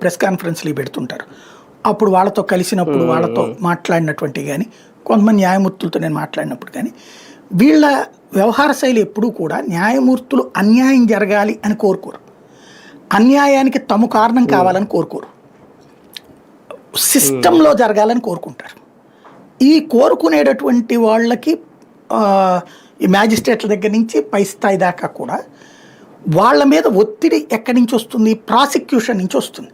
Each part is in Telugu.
ప్రెస్ కాన్ఫరెన్స్లు పెడుతుంటారు. అప్పుడు వాళ్ళతో కలిసినప్పుడు వాళ్ళతో మాట్లాడినటువంటి కానీ కొంతమంది న్యాయమూర్తులతో నేను మాట్లాడినప్పుడు కానీ వీళ్ళ వ్యవహార శైలి ఎప్పుడూ కూడా న్యాయమూర్తులు అన్యాయం జరగాలి అని కోరుకోరు, అన్యాయానికి తమ కారణం కావాలని కోరుకోరు, సిస్టంలో జరగాలని కోరుకుంటారు. ఈ కోరుకునేటటువంటి వాళ్ళకి ఈ మ్యాజిస్ట్రేట్ల దగ్గర నుంచి పై స్థాయి దాకా కూడా వాళ్ళ మీద ఒత్తిడి ఎక్కడి నుంచి వస్తుంది? ప్రాసిక్యూషన్ నుంచి వస్తుంది.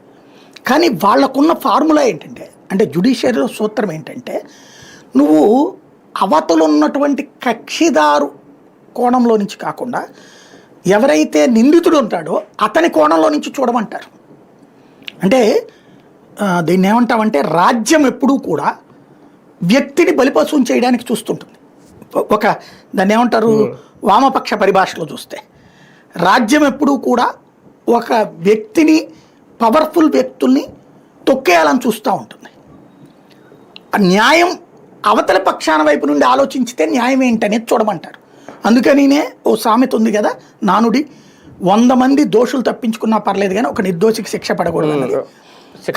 కానీ వాళ్ళకున్న ఫార్ములా ఏంటంటే, అంటే జ్యుడిషియరీలో సూత్రం ఏంటంటే, నువ్వు అవతలు ఉన్నటువంటి కక్షిదారు కోణంలో నుంచి కాకుండా ఎవరైతే నిందితుడు ఉంటాడో అతని కోణంలో నుంచి చూడమంటారు. అంటే దీన్ని ఏమంటామంటే, రాజ్యం ఎప్పుడూ కూడా వ్యక్తిని బలిపశువుని చేయడానికి చూస్తుంటుంది. ఒక దాన్ని ఏమంటారు, వామపక్ష పరిభాషలో చూస్తే రాజ్యం ఎప్పుడూ కూడా ఒక వ్యక్తిని, పవర్ఫుల్ వ్యక్తుల్ని తొక్కేయాలని చూస్తూ ఉంటుంది. న్యాయం అవతల పక్షాన వైపు నుండి ఆలోచించితే న్యాయం ఏంటనేది చూడమంటారు. అందుకనినే ఓ సామెత ఉంది కదా, నానుడి, 100 మంది దోషులు తప్పించుకున్నా పర్లేదు కానీ ఒక నిర్దోషికి శిక్ష పడకూడదు అన్నది.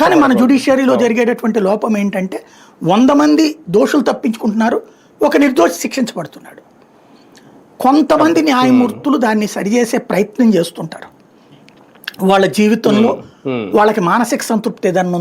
కానీ మన జ్యుడిషియరీలో జరిగేటటువంటి లోపం ఏంటంటే, 100 మంది దోషులు తప్పించుకుంటున్నారు, ఒక నిర్దోషి శిక్షించబడుతున్నాడు. కొంతమంది న్యాయమూర్తులు దాన్ని సరిచేసే ప్రయత్నం చేస్తుంటారు. వాళ్ళ జీవితంలో వాళ్ళకి మానసిక సంతృప్తి ఏదన్నా